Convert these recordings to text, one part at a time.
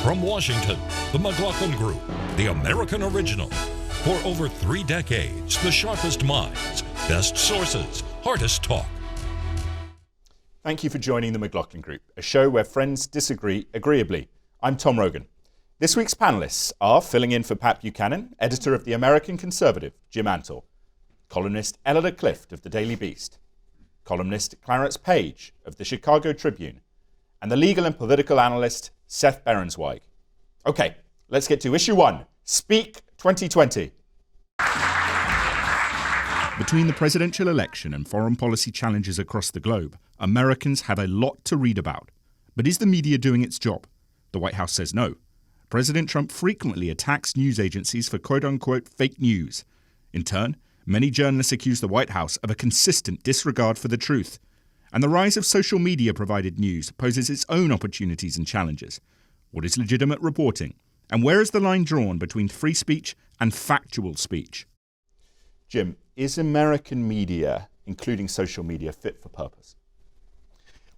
From Washington, the McLaughlin Group, the American original. For over 3 decades, the sharpest minds, best sources, hardest talk. Thank you for joining the McLaughlin Group, a show where friends disagree agreeably. I'm Tom Rogan. This week's panelists are filling in for Pat Buchanan, editor of The American Conservative, Jim Antor, columnist Eleanor Clift of The Daily Beast, columnist Clarence Page of The Chicago Tribune, and the legal and political analyst Seth Berensweig. Okay, let's get to issue 1, Speak 2020. Between the presidential election and foreign policy challenges across the globe, Americans have a lot to read about. But is the media doing its job? The White House says no. President Trump frequently attacks news agencies for quote-unquote fake news. In turn, many journalists accuse the White House of a consistent disregard for the truth. And the rise of social media-provided news poses its own opportunities and challenges. What is legitimate reporting? And where is the line drawn between free speech and factual speech? Jim, is American media, including social media, fit for purpose?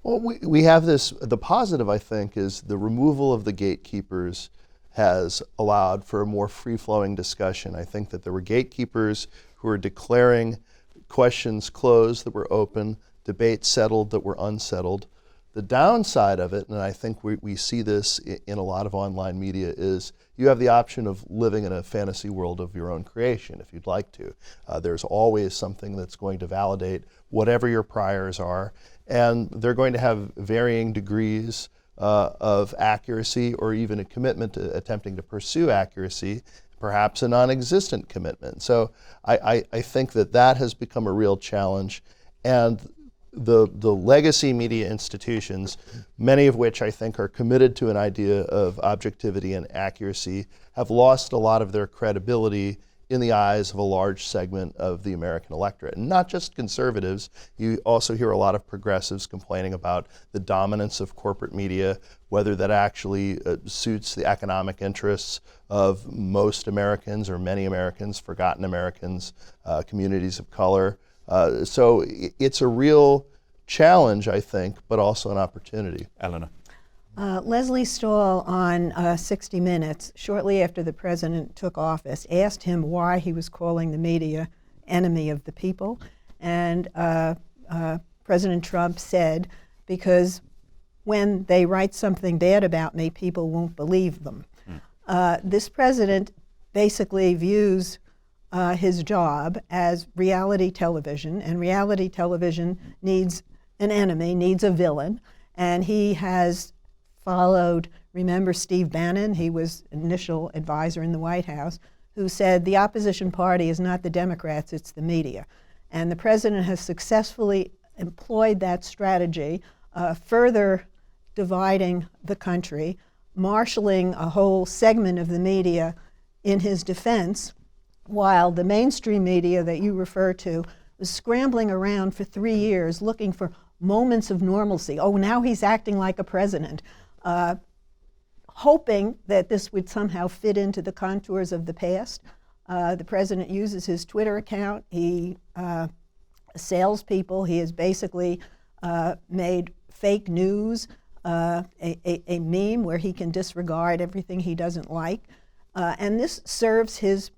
Well, we have this, the positive, I think, is the removal of the gatekeepers has allowed for a more free-flowing discussion. I think that there were gatekeepers who were declaring questions closed that were open, debates settled that were unsettled. The downside of it, and I think we see this in a lot of online media, is you have the option of living in a fantasy world of your own creation if you'd like to. There's always something that's going to validate whatever your priors are, and they're going to have varying degrees of accuracy or even a commitment to attempting to pursue accuracy, perhaps a non-existent commitment. So I think that has become a real challenge. And the legacy media institutions, many of which I think are committed to an idea of objectivity and accuracy, have lost a lot of their credibility in the eyes of a large segment of the American electorate. And not just conservatives, you also hear a lot of progressives complaining about the dominance of corporate media, whether that actually suits the economic interests of most Americans or many Americans, forgotten Americans, communities of color. So it's a real challenge, I think, but also an opportunity. Eleanor. Leslie Stahl on 60 Minutes, shortly after the president took office, asked him why he was calling the media enemy of the people. And President Trump said, because when they write something bad about me, people won't believe them. This president basically views his job as reality television, and reality television needs an enemy, needs a villain, and he has followed, remember Steve Bannon, he was initial advisor in the White House, who said the opposition party is not the Democrats, it's the media. And the president has successfully employed that strategy, further dividing the country, marshaling a whole segment of the media in his defense, while the mainstream media that you refer to was scrambling around for 3 years looking for moments of normalcy. Oh, now he's acting like a president, hoping that this would somehow fit into the contours of the past. The president uses his Twitter account. He assails people. He has basically made fake news a meme where he can disregard everything he doesn't like. And this serves his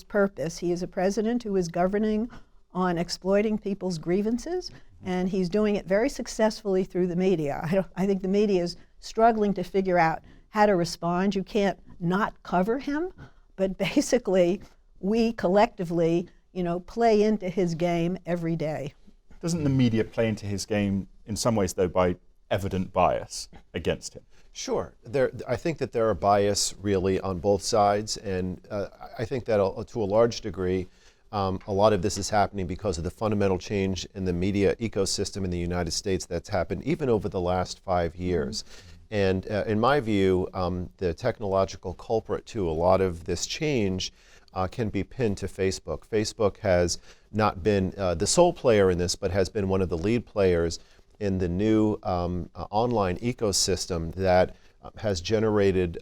purpose. He is a president who is governing on exploiting people's grievances, and he's doing it very successfully through the media. I think the media is struggling to figure out how to respond. You can't not cover him, but basically we collectively, play into his game every day. Doesn't the media play into his game in some ways, though, by evident bias against him? Sure. I think that there are bias really on both sides, and I think that to a large degree, a lot of this is happening because of the fundamental change in the media ecosystem in the United States that's happened even over the last 5 years. And in my view, the technological culprit to a lot of this change can be pinned to Facebook. Facebook has not been the sole player in this, but has been one of the lead players in the new online ecosystem that has generated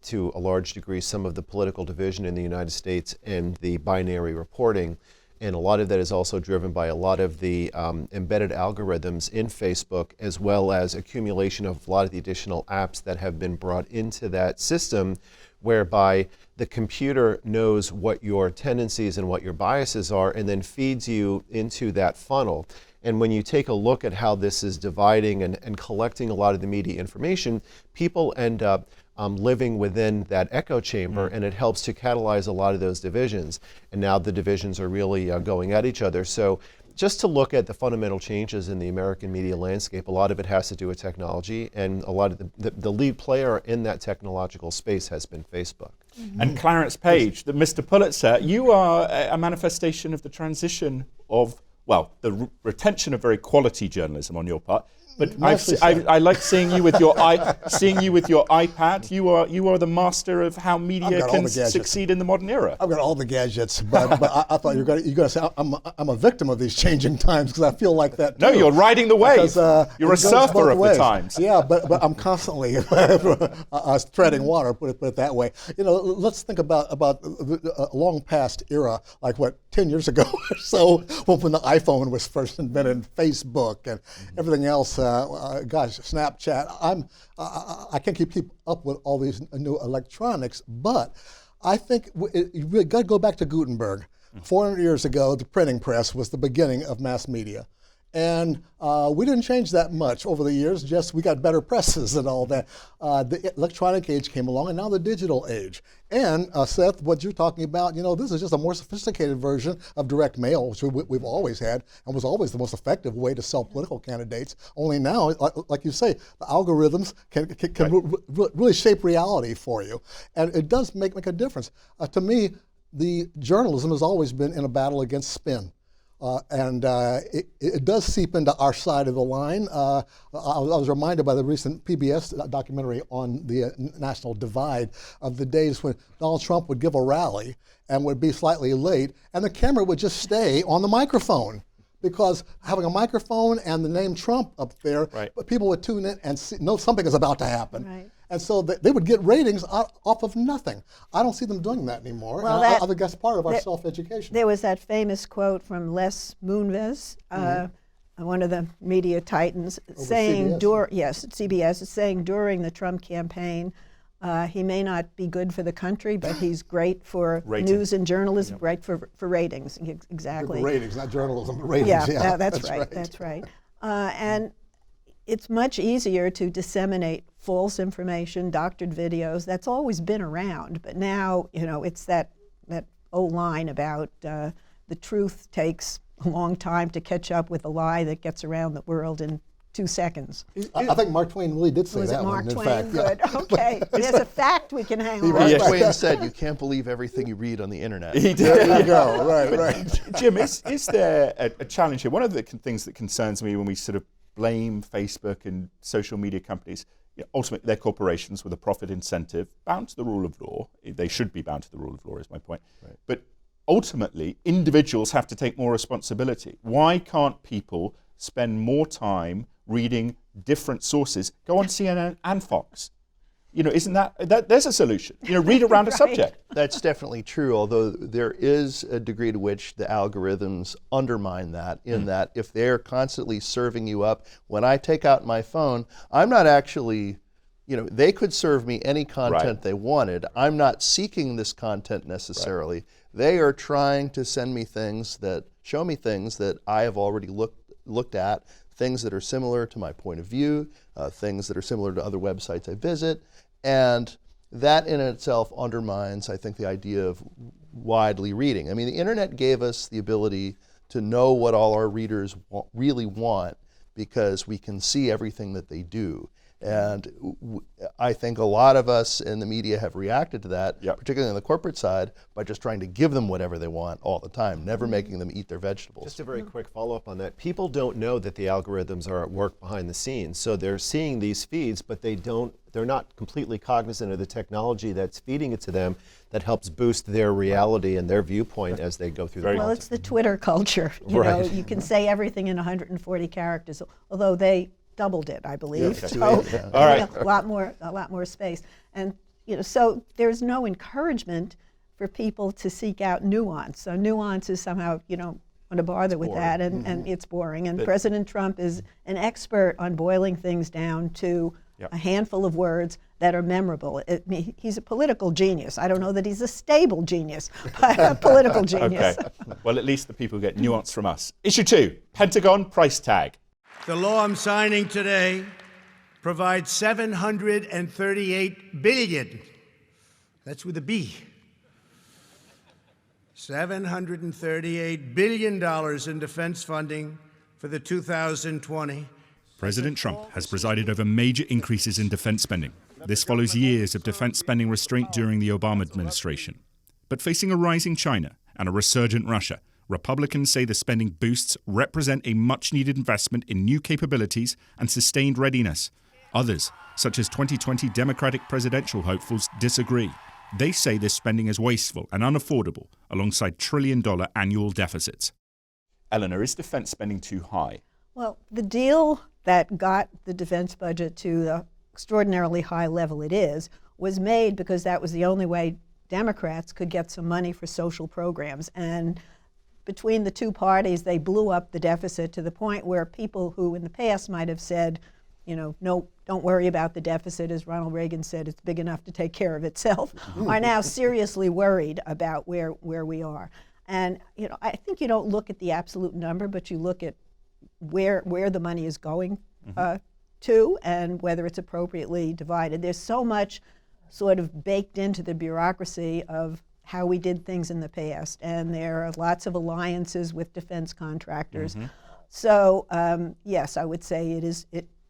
to a large degree some of the political division in the United States and the binary reporting. And a lot of that is also driven by a lot of the embedded algorithms in Facebook, as well as accumulation of a lot of the additional apps that have been brought into that system, whereby the computer knows what your tendencies and what your biases are and then feeds you into that funnel. And when you take a look at how this is dividing and collecting a lot of the media information, people end up living within that echo chamber, and it helps to catalyze a lot of those divisions. And now the divisions are really going at each other. So just to look at the fundamental changes in the American media landscape, a lot of it has to do with technology, and a lot of the lead player in that technological space has been Facebook. And Clarence Page, Mr. Pulitzer, you are a manifestation of the transition of, well, the retention of very quality journalism on your part. But I like seeing you with your iPad. You are the master of how media can succeed in the modern era. I've got all the gadgets, but I thought you were going to say I'm a victim of these changing times, because I feel like that too. No, you're riding the wave. Because, you're a surfer of the times. Yeah, but I'm constantly treading water. Put it that way. Let's think about a long past era, like 10 years ago or so, when the iPhone was first invented, Facebook and everything else. Snapchat. I can't keep up with all these new electronics, but I think you really got to go back to Gutenberg. 400 years ago, the printing press was the beginning of mass media. And we didn't change that much over the years, just we got better presses and all that. The electronic age came along, and now the digital age. And Seth, what you're talking about, this is just a more sophisticated version of direct mail, which we've always had, and was always the most effective way to sell political candidates. Only now, like you say, the algorithms can really shape reality for you. And it does make a difference. To me, the journalism has always been in a battle against spin. It does seep into our side of the line. I was reminded by the recent PBS documentary on the national divide of the days when Donald Trump would give a rally and would be slightly late, and the camera would just stay on the microphone. Because having a microphone and the name Trump up there, people would tune in and know something is about to happen. Right. And so they would get ratings off of nothing. I don't see them doing that anymore. Well, I think that's part of our self-education. There was that famous quote from Les Moonves, one of the media titans, saying, CBS, saying during the Trump campaign, he may not be good for the country, but he's great for news and journalism, great for ratings. Exactly. For ratings, not journalism, but ratings. Yeah, that's right. That's right. And it's much easier to disseminate false information, doctored videos. That's always been around, but now it's that old line about the truth takes a long time to catch up with a lie that gets around the world in 2 seconds. I think Mark Twain really did say that one. Was it Mark Twain? Good. Okay. There's a fact we can hang on. Mark Twain said, "You can't believe everything you read on the internet." He did. There you go. Right. Jim, is there a challenge here? One of the things that concerns me when we sort of blame Facebook and social media companies, ultimately they're corporations with a profit incentive, bound to the rule of law. They should be bound to the rule of law, is my point. Right. But ultimately, individuals have to take more responsibility. Why can't people spend more time reading different sources? Go on CNN and Fox. Isn't that there's a solution? Read around a subject. That's definitely true, although there is a degree to which the algorithms undermine that, in that if they're constantly serving you up, when I take out my phone, I'm not actually, they could serve me any content they wanted. I'm not seeking this content necessarily. They are trying to send me things that show me things that I have already looked at, things that are similar to my point of view, things that are similar to other websites I visit. And that in itself undermines, I think, the idea of widely reading. I mean, the internet gave us the ability to know what all our readers really want, because we can see everything that they do. And I think a lot of us in the media have reacted to that, particularly on the corporate side, by just trying to give them whatever they want all the time, never making them eat their vegetables. Just a very quick follow-up on that. People don't know that the algorithms are at work behind the scenes. So they're seeing these feeds, but they're not completely cognizant of the technology that's feeding it to them that helps boost their reality and their viewpoint as they go through the Well, it's the Twitter culture. You can say everything in 140 characters, although they doubled it, I believe. All right. A lot more space. And so there's no encouragement for people to seek out nuance. So nuance is somehow, you don't want to bother with that, and it's boring. And President Trump is an expert on boiling things down to a handful of words that are memorable. He's a political genius. I don't know that he's a stable genius, but a political genius. Okay. Well, at least the people get nuance from us. Issue 2, Pentagon price tag. The law I'm signing today provides $738 billion. That's with a B. $738 billion in defense funding for the 2020. President Trump has presided over major increases in defense spending. This follows years of defense spending restraint during the Obama administration. But facing a rising China and a resurgent Russia, Republicans say the spending boosts represent a much-needed investment in new capabilities and sustained readiness. Others, such as 2020 Democratic presidential hopefuls, disagree. They say this spending is wasteful and unaffordable, alongside trillion-dollar annual deficits. Eleanor, is defense spending too high? Well, the deal that got the defense budget to the extraordinarily high level it is was made because that was the only way Democrats could get some money for social programs. And between the two parties, they blew up the deficit to the point where people who in the past might have said, no, don't worry about the deficit, as Ronald Reagan said, it's big enough to take care of itself, are now seriously worried about where we are. And I think you don't look at the absolute number, but you look at where the money is going to and whether it's appropriately divided. There's so much sort of baked into the bureaucracy of how we did things in the past, and there are lots of alliances with defense contractors. So yes, I would say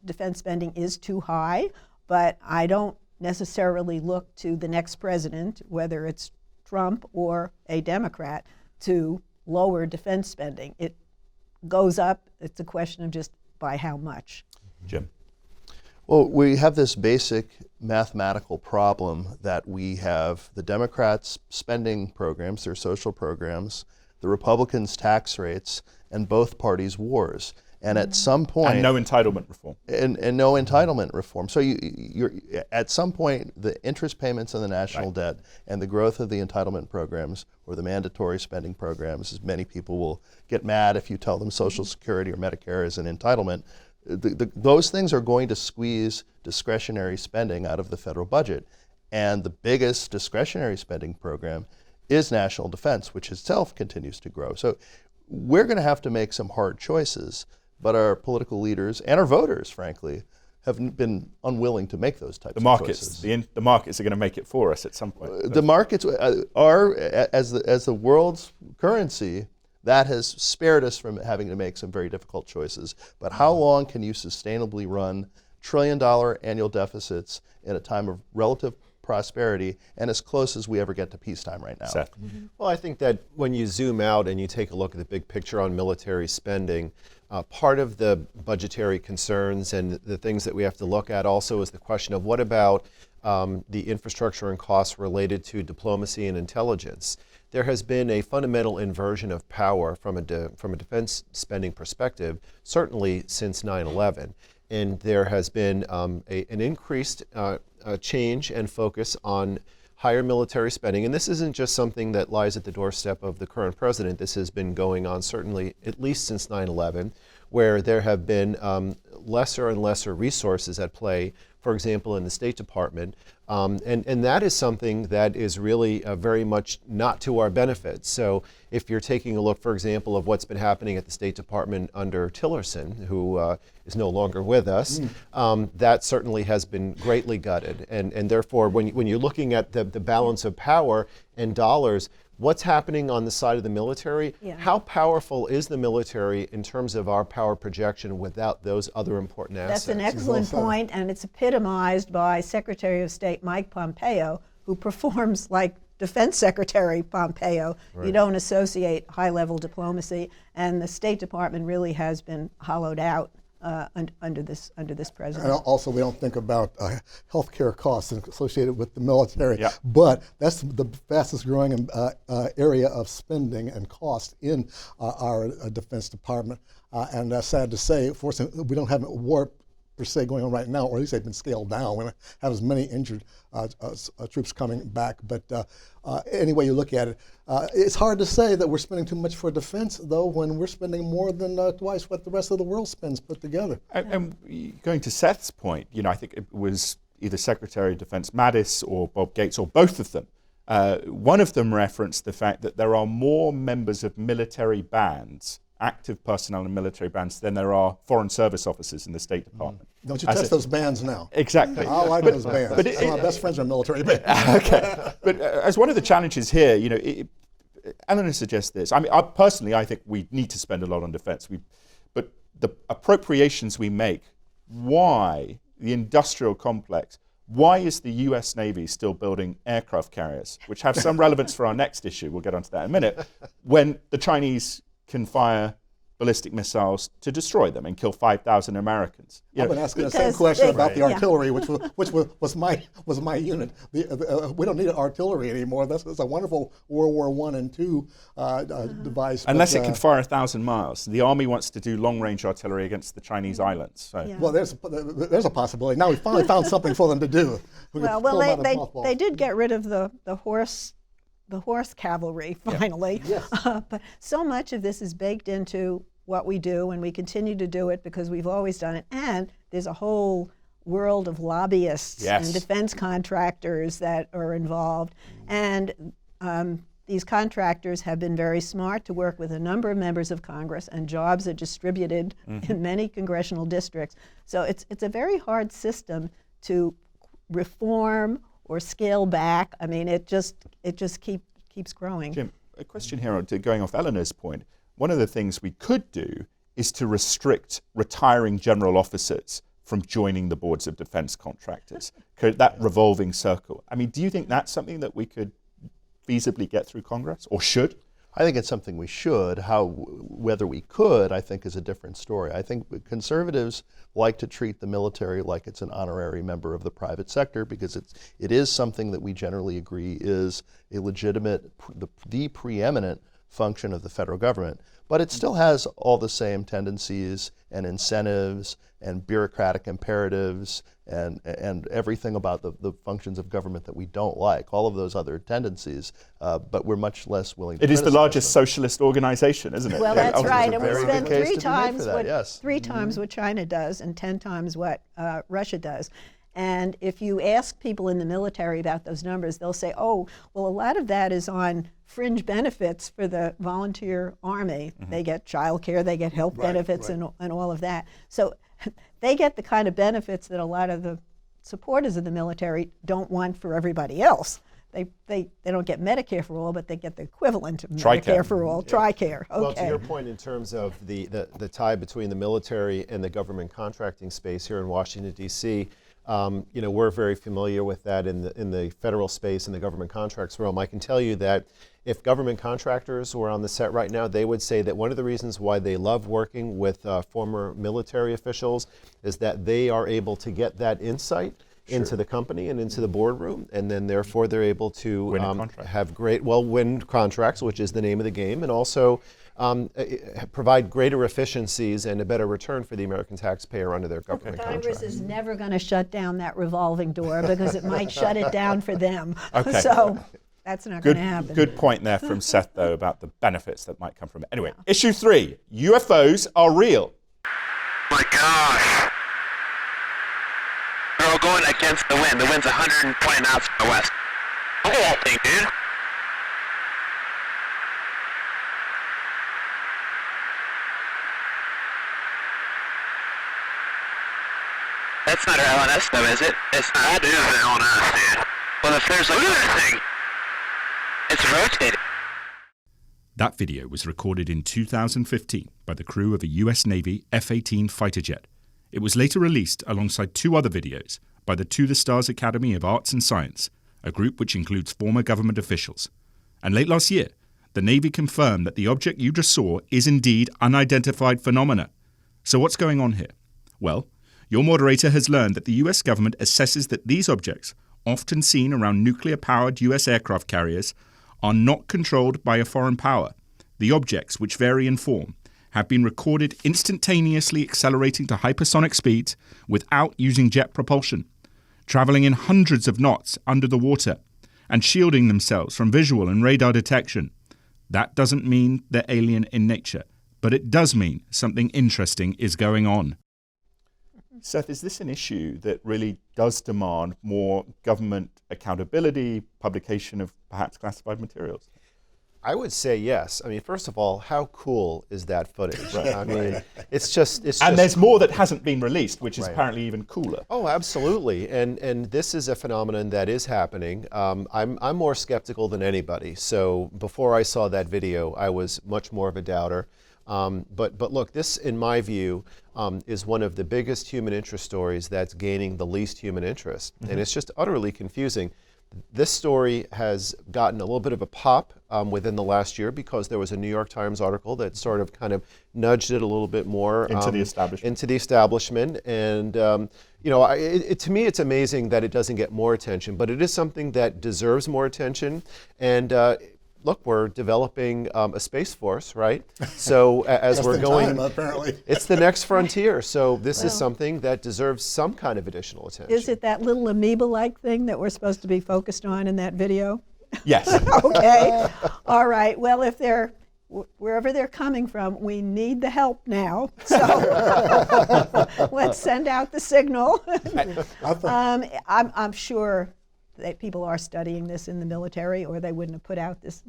defense spending is too high, but I don't necessarily look to the next president, whether it's Trump or a Democrat, to lower defense spending. It goes up. It's a question of just by how much. Jim. Well, we have this basic mathematical problem that we have the Democrats' spending programs, their social programs, the Republicans' tax rates, and both parties' wars. And at some point, And no entitlement reform. And no entitlement reform. So you're at some point, the interest payments on the national debt and the growth of the entitlement programs or the mandatory spending programs, as many people will get mad if you tell them Social Security or Medicare is an entitlement, those things are going to squeeze discretionary spending out of the federal budget. And the biggest discretionary spending program is national defense, which itself continues to grow. So we're going to have to make some hard choices, but our political leaders and our voters, frankly, have been unwilling to make those types of choices. The markets are going to make it for us at some point. The markets are, as the world's currency, that has spared us from having to make some very difficult choices. But how long can you sustainably run trillion-dollar annual deficits in a time of relative prosperity and as close as we ever get to peacetime right now? Seth. Well, I think that when you zoom out and you take a look at the big picture on military spending, part of the budgetary concerns and the things that we have to look at also is the question of what about the infrastructure and costs related to diplomacy and intelligence. There has been a fundamental inversion of power from a defense spending perspective, certainly since 9/11. And there has been an increased change and focus on higher military spending. And this isn't just something that lies at the doorstep of the current president. This has been going on certainly at least since 9/11, where there have been lesser and lesser resources at play, for example, in the State Department. And that is something that is really very much not to our benefit. So if you're taking a look, for example, of what's been happening at the State Department under Tillerson, who is no longer with us, that certainly has been greatly gutted. And therefore, when you're looking at the balance of power and dollars, what's happening on the side of the military? Yeah. How powerful is the military in terms of our power projection without those other important assets? That's an excellent point, and it's epitomized by Secretary of State Mike Pompeo, who performs like Defense Secretary Pompeo. Right. You don't associate high-level diplomacy, and the State Department really has been hollowed out under this president. And also, we don't think about healthcare costs associated with the military, Yeah. but that's the fastest growing area of spending and cost in our Defense Department. And sad to say, fortunately, we don't have war per se going on right now, or at least they've been scaled down. We don't have as many injured troops coming back. But any way you look at it, it's hard to say that we're spending too much for defense, though, when we're spending more than twice what the rest of the world spends put together. And going to Seth's point, I think it was either Secretary of Defense Mattis or Bob Gates or both of them. One of them referenced the fact that there are more members of military bands, active personnel in military bands, than there are foreign service officers in the State Department. Don't you touch those bands now. Exactly. I like those bands. But some of my best friends are military bands. Okay. But as one of the challenges here, Eleanor suggests this. I mean, I think we need to spend a lot on defense. But the appropriations we make, why the industrial complex, why is the US Navy still building aircraft carriers, which have some relevance for our next issue, we'll get onto that in a minute, when the Chinese can fire ballistic missiles to destroy them and kill 5,000 Americans? I've been asking the same question about the artillery, which was my unit. We don't need artillery anymore. That's a wonderful World War I and II device. Unless it can fire 1,000 miles. The Army wants to do long-range artillery against the Chinese islands. So. Yeah. Well, there's a possibility. Now we finally found something for them to do. They did get rid of the horse cavalry finally. Yes. But so much of this is baked into what we do, and we continue to do it because we've always done it. And there's a whole world of lobbyists and defense contractors that are involved. And these contractors have been very smart to work with a number of members of Congress, and jobs are distributed in many congressional districts. So it's a very hard system to reform or scale back. I mean, it just keeps growing. Jim, a question here going off Eleanor's point. One of the things we could do is to restrict retiring general officers from joining the boards of defense contractors, that revolving circle. I mean, do you think that's something that we could feasibly get through Congress, or should? I think it's something we should. Whether we could, I think, is a different story. I think conservatives like to treat the military like it's an honorary member of the private sector, because it is something that we generally agree is a legitimate, the preeminent function of the federal government. But it still has all the same tendencies and incentives and bureaucratic imperatives and everything about the functions of government that we don't like, all of those other tendencies, but we're much less willing to It is the largest them. socialist organization, isn't it? Well, that's right, and we very spend good case three to be made times for that, what times what China does and 10 times what Russia does. And if you ask people in the military about those numbers, they'll say, oh, well, a lot of that is on fringe benefits for the volunteer army. They get child care, they get health benefits and all of that. So they get the kind of benefits that a lot of the supporters of the military don't want for everybody else. They don't get Medicare for all, but they get the equivalent of Medicare for all, TRICARE. Okay. Well, to your point in terms of the tie between the military and the government contracting space here in Washington, D.C., we're very familiar with that in the federal space, in the government contracts realm. I can tell you that if government contractors were on the set right now, they would say that one of the reasons why they love working with former military officials is that they are able to get that insight into the company and into the boardroom, and then therefore they're able to win contracts, which is the name of the game, and also provide greater efficiencies and a better return for the American taxpayer under their government contracts. Congress is never going to shut down that revolving door because it might shut it down for them. Okay. So that's not going to happen. Good point there from Seth, though, about the benefits that might come from it. Anyway, issue 3, UFOs are real. My gosh. They're all going against the wind. The wind's 120 knots from the west. Look at that thing, dude. That's not our LNS though, is it? It's not. That is an LNS, dude. Well, if there's look at that thing. It's rotating. That video was recorded in 2015 by the crew of a US Navy F-18 fighter jet. It was later released alongside 2 other videos by the To the Stars Academy of Arts and Science, a group which includes former government officials. And late last year, the Navy confirmed that the object you just saw is indeed unidentified phenomena. So what's going on here? Well, your moderator has learned that the US government assesses that these objects, often seen around nuclear-powered US aircraft carriers, are not controlled by a foreign power. The objects, which vary in form, have been recorded instantaneously accelerating to hypersonic speeds without using jet propulsion, traveling in hundreds of knots under the water, and shielding themselves from visual and radar detection. That doesn't mean they're alien in nature, but it does mean something interesting is going on. Seth, is this an issue that really does demand more government accountability, publication of perhaps classified materials? I would say yes. I mean, first of all, how cool is that footage? I mean, it's just and there's more that hasn't been released, which is apparently even cooler. Oh, absolutely. And this is a phenomenon that is happening. I'm more skeptical than anybody. So before I saw that video, I was much more of a doubter. But look, this, in my view, is one of the biggest human interest stories that's gaining the least human interest. And it's just utterly confusing. This story has gotten a little bit of a pop within the last year because there was a New York Times article that sort of kind of nudged it a little bit more into the establishment. And you know, to me, it's amazing that it doesn't get more attention, but it is something that deserves more attention. And look, we're developing a space force, right? So as we're going, apparently. It's the next frontier. So this is something that deserves some kind of additional attention. Is it that little amoeba-like thing that we're supposed to be focused on in that video? Yes. Okay. All right. Well, if they're wherever they're coming from, we need the help now. So let's send out the signal. I'm sure that people are studying this in the military, or they wouldn't have put out this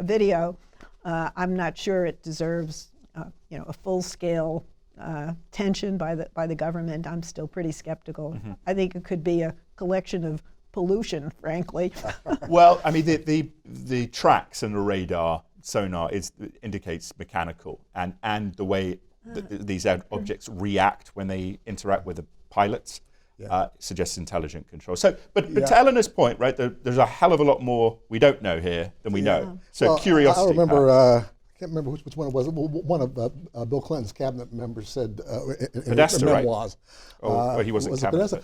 video. I'm not sure it deserves, a full-scale attention by the government. I'm still pretty skeptical. I think it could be a collection of pollution, frankly. Well, I mean, the tracks and the radar sonar indicates mechanical, and the way these objects react when they interact with the pilots. Suggests intelligent control. So, but to Eleanor's point, right, there's a hell of a lot more we don't know here than we know. So curiosity. I remember, I can't remember which one it was. One of Bill Clinton's cabinet members said in his memoirs. Right? He wasn't cabinet.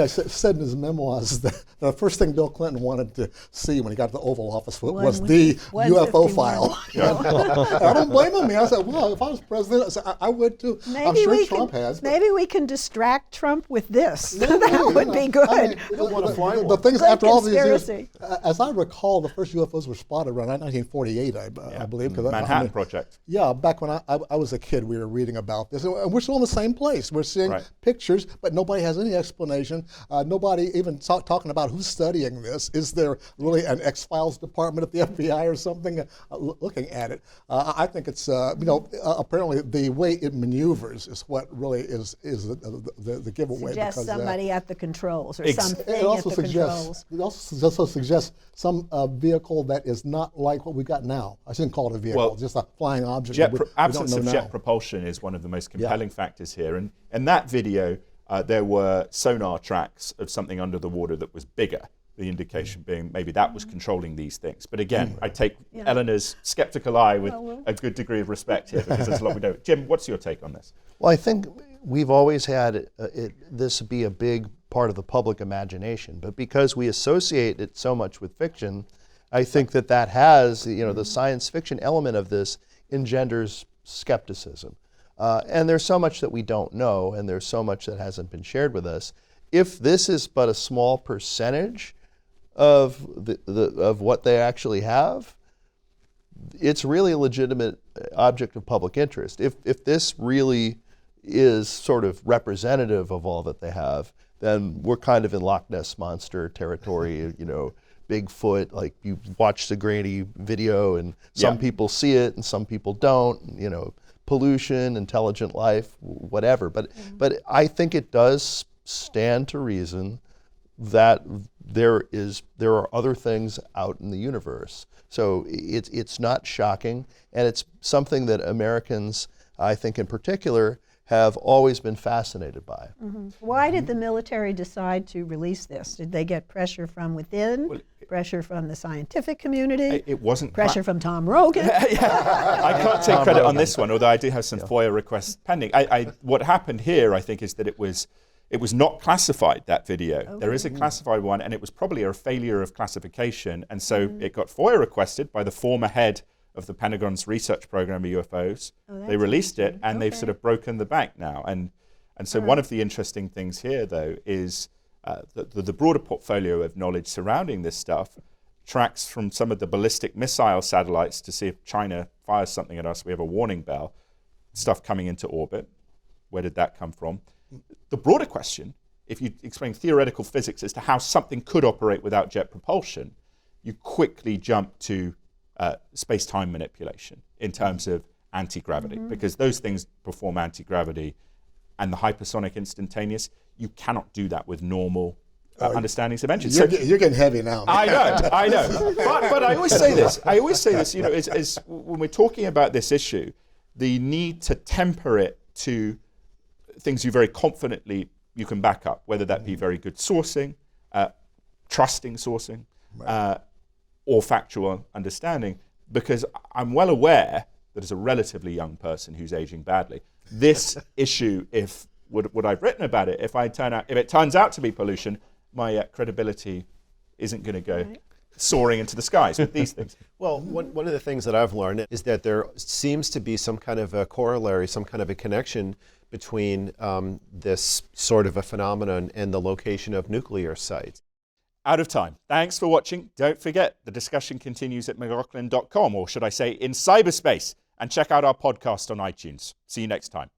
Said in his memoirs that the first thing Bill Clinton wanted to see when he got to the Oval Office was the UFO file. I don't blame him. I said, well, if I was president, I would too. I'm sure Trump has. Maybe we can distract Trump with this. That would be good. I mean, the things after all these years, as I recall, the first UFOs were spotted around 1948, I believe. Manhattan Project. Yeah, back when I was a kid, we were reading about this. And we're still in the same place. We're seeing pictures, but nobody has any explanation. Nobody even talking about who's studying this. Is there really an X-Files department at the FBI or something looking at it? I think it's, apparently the way it maneuvers is what really is the giveaway. Suggests somebody at the controls or something it also at the controls. It also suggests some vehicle that is not like what we've got now. I shouldn't call it a vehicle. Well, just a flying object. Absence of jet propulsion is one of the most compelling factors here. And in that video, there were sonar tracks of something under the water that was bigger. The indication being maybe that was controlling these things. But again, I take Eleanor's skeptical eye with a good degree of respect here, because there's a lot we don't. Jim, what's your take on this? Well, I think we've always had this be a big part of the public imagination, but because we associate it so much with fiction, I think that has, the science fiction element of this engenders skepticism. And there's so much that we don't know, and there's so much that hasn't been shared with us. If this is but a small percentage of of what they actually have, it's really a legitimate object of public interest. If this really is sort of representative of all that they have, then we're kind of in Loch Ness Monster territory, Bigfoot, like you watch the grainy video and some people see it and some people don't, pollution, intelligent life, whatever. But I think it does stand to reason that there are other things out in the universe. So it's not shocking, and it's something that Americans, I think in particular, have always been fascinated by. Why did the military decide to release this? Did they get pressure from within, pressure from the scientific community? It wasn't pressure from Tom Rogan. I can't take credit on this one, although I do have some FOIA requests pending. What happened here, I think, is that it was not classified, that video. Okay. There is a classified one, and it was probably a failure of classification, and so it got FOIA requested by the former head of the Pentagon's research program of UFOs. Oh, They released it, and they've Okay. sort of broken the bank now. And so one of the interesting things here, though, is the broader portfolio of knowledge surrounding this stuff tracks from some of the ballistic missile satellites to see if China fires something at us. We have a warning bell, stuff coming into orbit. Where did that come from? The broader question, if you explain theoretical physics as to how something could operate without jet propulsion, you quickly jump to space-time manipulation in terms of anti-gravity, because those things perform anti-gravity, and the hypersonic instantaneous, you cannot do that with normal understandings of engines. You're getting heavy now. I know. But I always say this, you know, is when we're talking about this issue, the need to temper it to things you very confidently you can back up, whether that be very good sourcing, trusting sourcing, or factual understanding, because I'm well aware that as a relatively young person who's aging badly, this issue, if what I've written about it, if it turns out to be pollution, my credibility isn't going to go soaring into the skies with these things. Well, one of the things that I've learned is that there seems to be some kind of a corollary, some kind of a connection between this sort of a phenomenon and the location of nuclear sites. Out of time. Thanks for watching. Don't forget, the discussion continues at McLaughlin.com, or should I say in cyberspace, and check out our podcast on iTunes. See you next time.